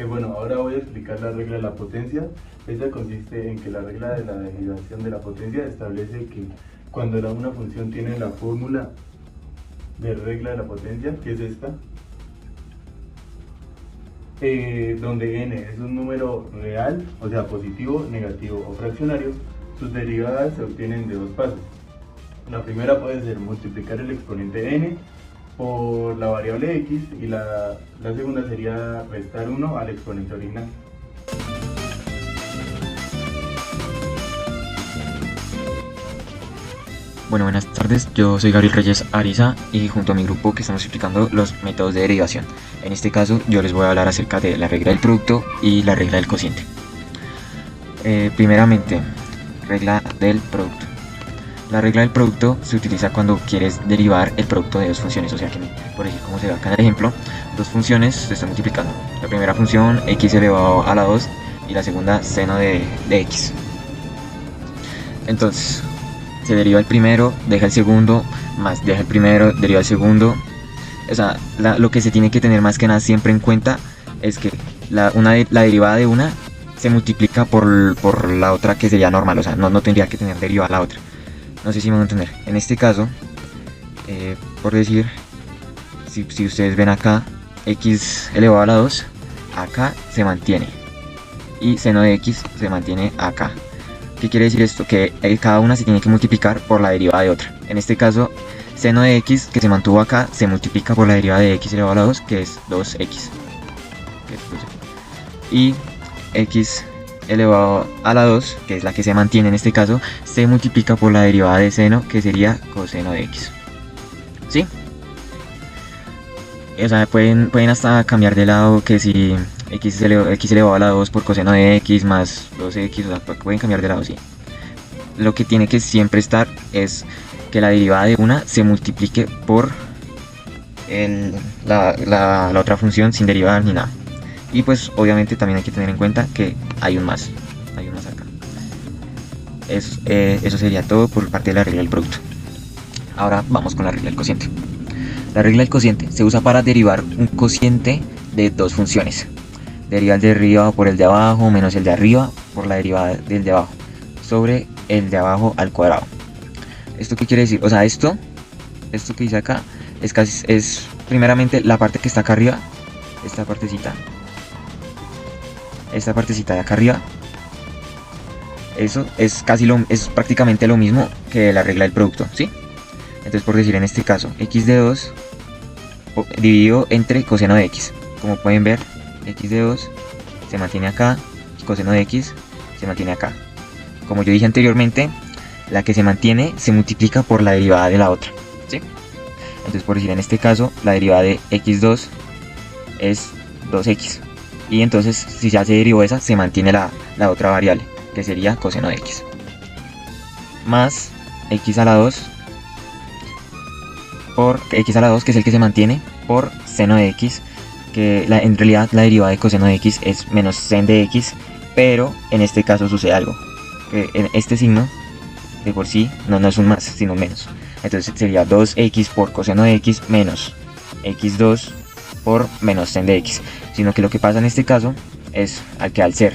Bueno, ahora voy a explicar la regla de la potencia. Esta consiste en que la regla de la derivación de la potencia establece que cuando una función tiene la fórmula de regla de la potencia, que es esta, donde n es un número real, o sea positivo, negativo o fraccionario, sus derivadas se obtienen de dos pasos. La primera puede ser multiplicar el exponente n por la variable x y la segunda sería restar 1 al exponente original. Bueno, buenas tardes, yo soy Gabriel Reyes Ariza y junto a mi grupo que estamos explicando los métodos de derivación. En este caso yo les voy a hablar acerca de la regla del producto y la regla del cociente. Primeramente, regla del producto. La regla del producto se utiliza cuando quieres derivar el producto de dos funciones, o sea que, por ejemplo, como se ve acá en el ejemplo, dos funciones se están multiplicando. La primera función x elevado a la 2 y la segunda seno de x. Entonces, se deriva el primero, deja el segundo, más deja el primero, deriva el segundo. O sea, lo que se tiene que tener más que nada siempre en cuenta es que la derivada de una se multiplica por la otra, que sería normal, o sea, no tendría que tener derivada la otra. No sé si me van a entender. En este caso, por decir, si ustedes ven acá, x elevado a la 2, acá se mantiene. Y seno de x se mantiene acá. ¿Qué quiere decir esto? Que cada una se tiene que multiplicar por la derivada de otra. En este caso, seno de x que se mantuvo acá se multiplica por la derivada de x elevado a la 2, que es 2x. Y x elevado a la 2, que es la que se mantiene en este caso, se multiplica por la derivada de seno, que sería coseno de x. ¿Sí? O sea, pueden hasta cambiar de lado, que si x elevado a la 2 por coseno de x más 2x, o sea, pueden cambiar de lado, sí. Lo que tiene que siempre estar es que la derivada de una se multiplique por la otra función sin derivar ni nada. Y pues obviamente también hay que tener en cuenta que hay un más acá. Eso sería todo por parte de la regla del producto. Ahora vamos con la regla del cociente. La regla del cociente se usa para derivar un cociente de dos funciones. Deriva el de arriba por el de abajo menos el de arriba por la derivada del de abajo sobre el de abajo al cuadrado. ¿Esto qué quiere decir? O sea, esto que dice acá es primeramente la parte que está acá arriba, esta partecita de acá arriba. Eso es prácticamente lo mismo que la regla del producto, ¿sí? Entonces, por decir en este caso, x de 2 dividido entre coseno de x. Como pueden ver, x de 2 se mantiene acá y coseno de x se mantiene acá. Como yo dije anteriormente, la que se mantiene se multiplica por la derivada de la otra, ¿sí? Entonces, por decir en este caso, la derivada de x2 es 2x. Y entonces, si ya se derivó esa, se mantiene la otra variable, que sería coseno de x. Más x a la 2 por x a la 2, que es el que se mantiene, por seno de x, que en realidad la derivada de coseno de x es menos sen de x, pero en este caso sucede algo, que en este signo de por sí no es un más, sino un menos. Entonces sería 2x por coseno de x menos x2 por menos sen de x, sino que lo que pasa en este caso es que al ser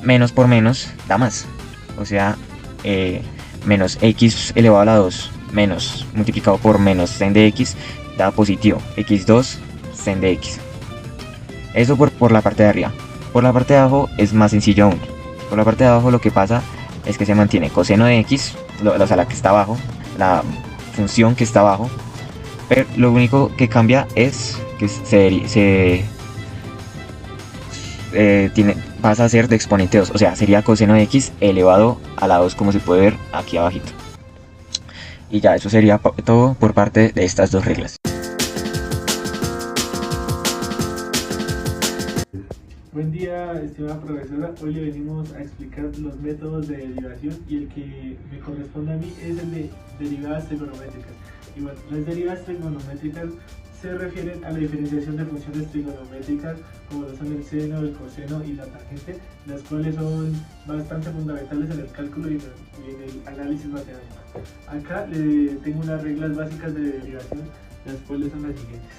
menos por menos da más, o sea, menos x elevado a la 2 menos multiplicado por menos sen de x da positivo, x2 sen de x. Eso por la parte de arriba. Por la parte de abajo es más sencillo aún. Por la parte de abajo lo que pasa es que se mantiene coseno de x, o sea, la que está abajo, la función que está abajo, pero lo único que cambia es que pasa a ser de exponente 2, o sea, sería coseno de x elevado a la 2, como se puede ver aquí abajito. Y ya, eso sería todo por parte de estas dos reglas. Buen día, estimada profesora. Hoy le venimos a explicar los métodos de derivación y el que me corresponde a mí es el de derivadas trigonométricas. Y bueno, las derivadas trigonométricas se refieren a la diferenciación de funciones trigonométricas como lo son el seno, el coseno y la tangente, las cuales son bastante fundamentales en el cálculo y en el análisis matemático. Acá tengo unas reglas básicas de derivación, las cuales son las siguientes.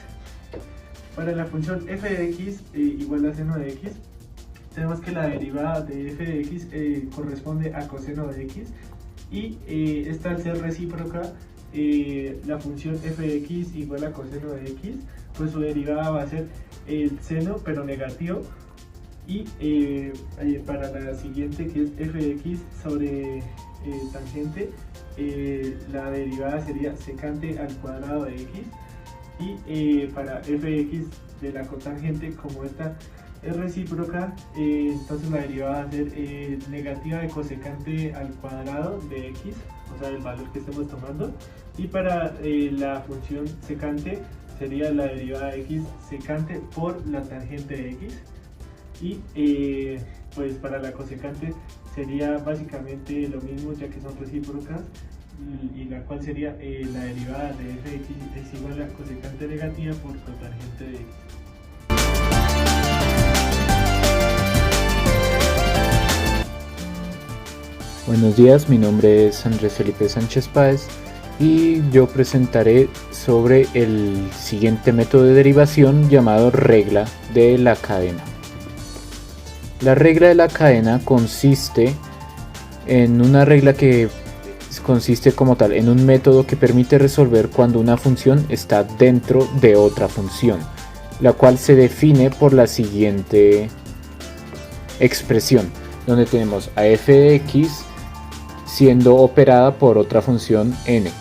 Para la función f de x igual a seno de x, tenemos que la derivada de f de x corresponde a coseno de x, y esta, al ser recíproca, la función f de x igual a coseno de x, pues su derivada va a ser el seno pero negativo, y para la siguiente, que es f de x sobre tangente, la derivada sería secante al cuadrado de x, y para f de x de la cotangente, como esta es recíproca, entonces la derivada va a ser negativa de cosecante al cuadrado de x, o sea, el valor que estemos tomando, y para la función secante sería la derivada de x secante por la tangente de x, y pues para la cosecante sería básicamente lo mismo, ya que son recíprocas, y la cual sería la derivada de f de x es igual a cosecante negativa por cotangente de x. Buenos días, mi nombre es Andrés Felipe Sánchez Páez y yo presentaré sobre el siguiente método de derivación llamado regla de la cadena. La regla de la cadena consiste en una regla que consiste como tal en un método que permite resolver cuando una función está dentro de otra función, la cual se define por la siguiente expresión, donde tenemos a f de x siendo operada por otra función n.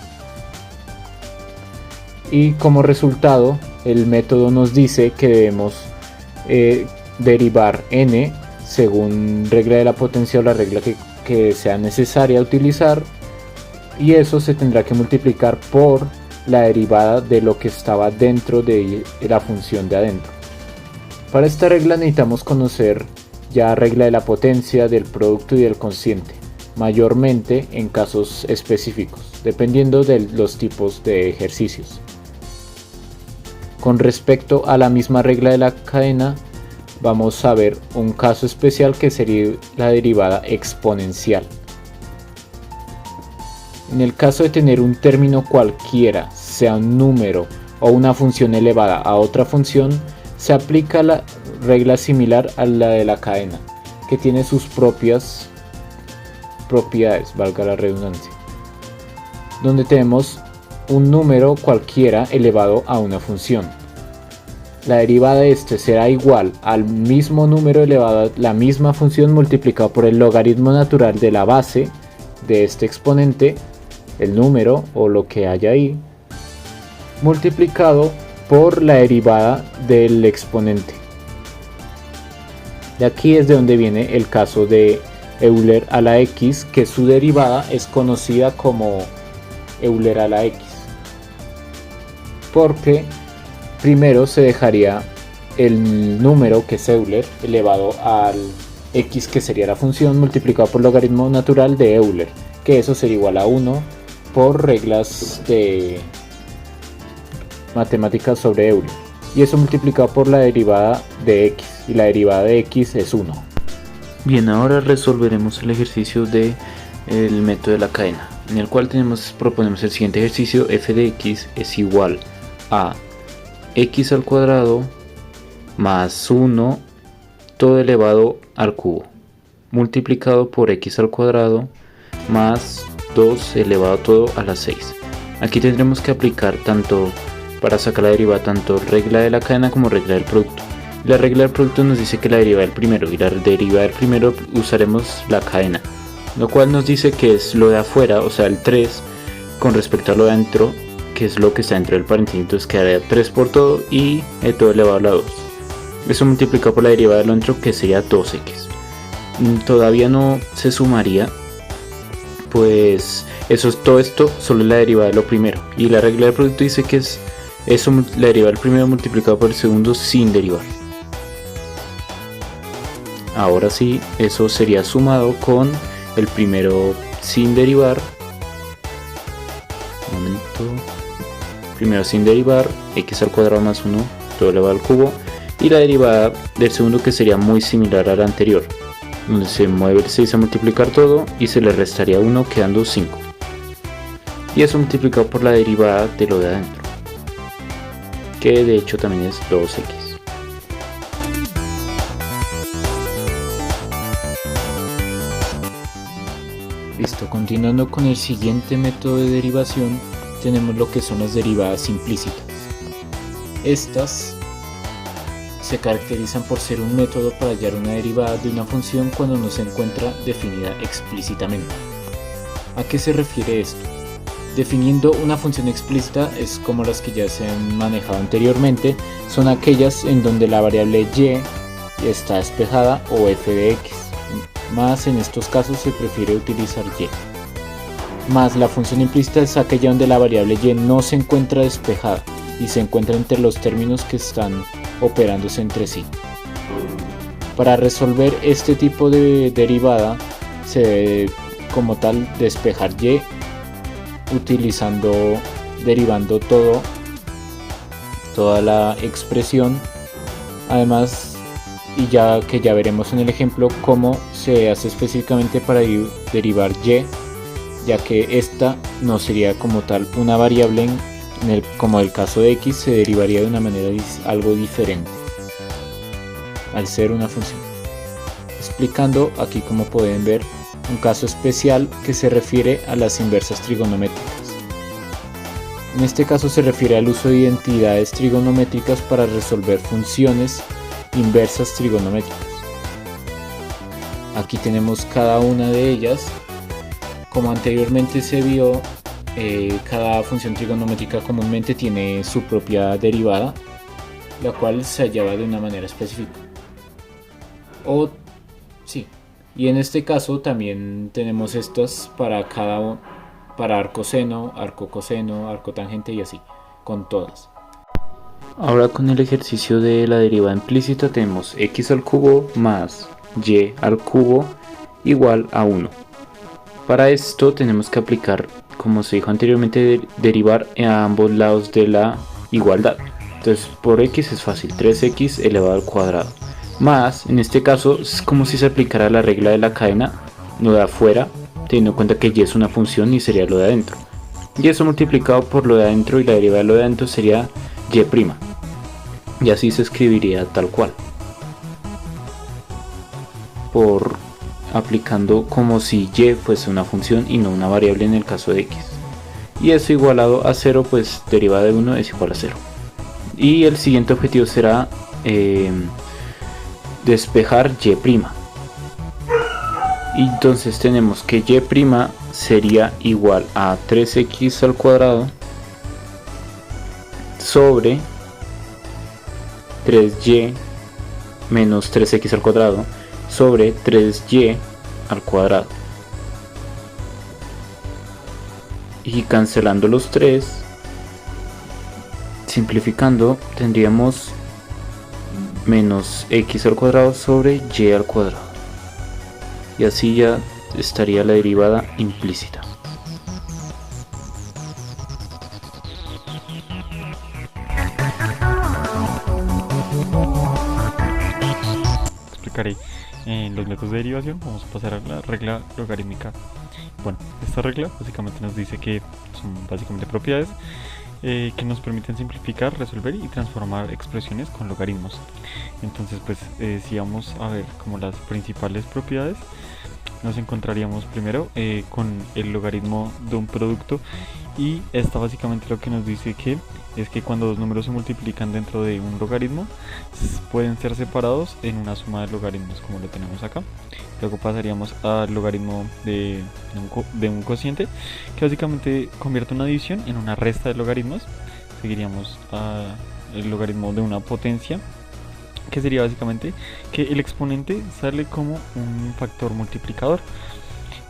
Y como resultado, el método nos dice que debemos derivar n según regla de la potencia o la regla que sea necesaria utilizar, y eso se tendrá que multiplicar por la derivada de lo que estaba dentro de la función de adentro. Para esta regla necesitamos conocer ya regla de la potencia, del producto y del cociente, mayormente en casos específicos, dependiendo de los tipos de ejercicios. Con respecto a la misma regla de la cadena, vamos a ver un caso especial que sería la derivada exponencial. En el caso de tener un término cualquiera, sea un número o una función elevada a otra función, se aplica la regla similar a la de la cadena, que tiene sus propias propiedades, valga la redundancia, donde tenemos un número cualquiera elevado a una función. La derivada de este será igual al mismo número elevado a la misma función multiplicado por el logaritmo natural de la base de este exponente, el número o lo que haya ahí, multiplicado por la derivada del exponente. De aquí es de donde viene el caso de Euler a la x, que su derivada es conocida como Euler a la x, porque primero se dejaría el número, que es Euler, elevado al x, que sería la función, multiplicado por el logaritmo natural de Euler, que eso sería igual a 1 por reglas de matemáticas sobre Euler, y eso multiplicado por la derivada de x, y la derivada de x es 1. Bien, ahora resolveremos el ejercicio del método de la cadena, en el cual proponemos el siguiente ejercicio: f de x es igual a x al cuadrado más 1 todo elevado al cubo, multiplicado por x al cuadrado más 2 elevado todo a la 6. Aquí tendremos que aplicar para sacar la derivada tanto regla de la cadena como regla del producto. La regla del producto nos dice que la derivada del primero, y la derivada del primero usaremos la cadena, lo cual nos dice que es lo de afuera, o sea el 3 con respecto a lo de adentro, que es lo que está dentro del paréntesis. Entonces quedaría 3 por todo y todo elevado a la 2. Eso multiplicado por la derivada de lo dentro, que sería 2x. Todavía no se sumaría, pues todo esto solo es la derivada de lo primero, y la regla del producto dice que es eso, la derivada del primero multiplicado por el segundo sin derivar. Ahora sí, eso sería sumado con el primero sin derivar. Primero sin derivar x al cuadrado más 1 todo elevado al cubo, y la derivada del segundo, que sería muy similar a la anterior, donde se mueve el 6 a multiplicar todo y se le restaría 1 quedando 5, y eso multiplicado por la derivada de lo de adentro, que de hecho también es 2x. Listo, continuando con el siguiente método de derivación, tenemos lo que son las derivadas implícitas. Estas se caracterizan por ser un método para hallar una derivada de una función cuando no se encuentra definida explícitamente. ¿A qué se refiere esto? Definiendo una función explícita es como las que ya se han manejado anteriormente, son aquellas en donde la variable y está despejada o f de x, más en estos casos se prefiere utilizar y. Más la función implícita es aquella donde la variable y no se encuentra despejada y se encuentra entre los términos que están operándose entre sí. Para resolver este tipo de derivada se debe como tal despejar y derivando toda la expresión. Además, y ya veremos en el ejemplo cómo se hace específicamente para derivar y, ya que esta no sería como tal una variable, como el caso de x se derivaría de una manera algo diferente al ser una función. Explicando aquí, como pueden ver, un caso especial que se refiere a las inversas trigonométricas. En este caso se refiere al uso de identidades trigonométricas para resolver funciones inversas trigonométricas. Aquí tenemos cada una de ellas. Como anteriormente se vio, cada función trigonométrica comúnmente tiene su propia derivada, la cual se hallaba de una manera específica. Y en este caso también tenemos estas para arcoseno, arcocoseno, arcotangente y así, con todas. Ahora, con el ejercicio de la derivada implícita, tenemos x al cubo más y al cubo igual a 1. Para esto tenemos que aplicar, como se dijo anteriormente, derivar a ambos lados de la igualdad. Entonces por x es fácil, 3x elevado al cuadrado. Más, en este caso, es como si se aplicara la regla de la cadena, lo de afuera, teniendo en cuenta que y es una función y sería lo de adentro. Y eso multiplicado por lo de adentro, y la derivada de lo de adentro sería y'. Y así se escribiría tal cual, aplicando como si y fuese una función y no una variable en el caso de x. Y eso igualado a 0, pues derivada de 1 es igual a 0. Y el siguiente objetivo será despejar y'. Y entonces tenemos que y' sería igual a 3x al cuadrado sobre 3y menos 3x al cuadrado sobre 3y al cuadrado. Y cancelando los 3, simplificando, tendríamos menos x al cuadrado sobre y al cuadrado. Y así ya estaría la derivada implícita. Explicaré los métodos de derivación. Vamos a pasar a la regla logarítmica. Bueno, esta regla básicamente nos dice que son básicamente propiedades que nos permiten simplificar, resolver y transformar expresiones con logaritmos. Entonces, pues si vamos a ver como las principales propiedades, nos encontraríamos primero con el logaritmo de un producto, y esta básicamente lo que nos dice es que cuando dos números se multiplican dentro de un logaritmo pueden ser separados en una suma de logaritmos, como lo tenemos acá. Luego pasaríamos al logaritmo de un cociente, que básicamente convierte una adición en una resta de logaritmos. Seguiríamos al logaritmo de una potencia, que sería básicamente que el exponente sale como un factor multiplicador.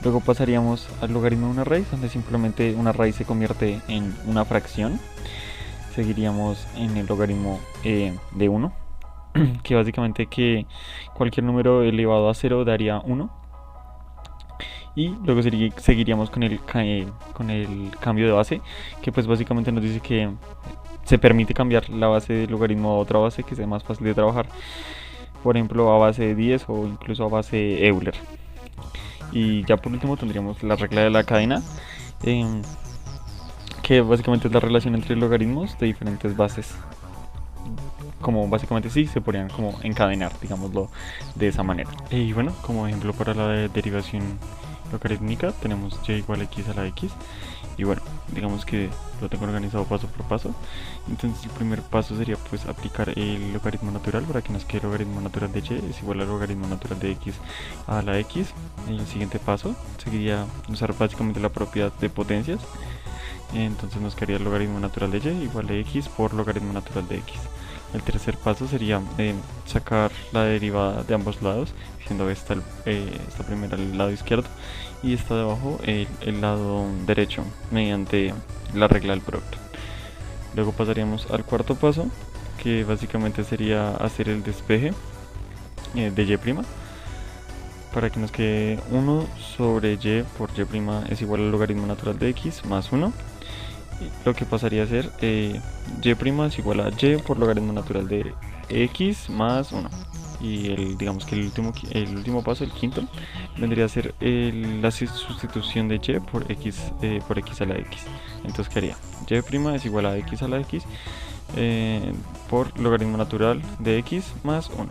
Luego pasaríamos al logaritmo de una raíz, donde simplemente una raíz se convierte en una fracción. Seguiríamos en el logaritmo de 1, que básicamente que cualquier número elevado a 0 daría 1. Y luego seguiríamos con el cambio de base, que pues básicamente nos dice que se permite cambiar la base de logaritmo a otra base que sea más fácil de trabajar, por ejemplo a base de 10 o incluso a base de Euler. Y ya por último tendríamos la regla de la cadena, que básicamente es la relación entre logaritmos de diferentes bases, como básicamente sí se podrían como encadenar, digámoslo de esa manera. Y bueno, como ejemplo para la derivación logarítmica tenemos y igual a x a la x, y bueno, digamos que lo tengo organizado paso por paso. Entonces el primer paso sería pues aplicar el logaritmo natural para que nos quede el logaritmo natural de y es igual al logaritmo natural de x a la x. El siguiente paso sería usar básicamente la propiedad de potencias, entonces nos quedaría el logaritmo natural de y igual a x por logaritmo natural de x. El tercer paso sería sacar la derivada de ambos lados, siendo esta primera el lado izquierdo y esta de abajo el lado derecho, mediante la regla del producto. Luego pasaríamos al cuarto paso, que básicamente sería hacer el despeje de y', para que nos quede 1 sobre y por y' es igual al logaritmo natural de x más 1. Lo que pasaría a ser y' es igual a y por logaritmo natural de x más 1. Y digamos que el último paso, el quinto, vendría a ser la sustitución de y por x a la x. Entonces quedaría y' es igual a x a la x por logaritmo natural de x más 1.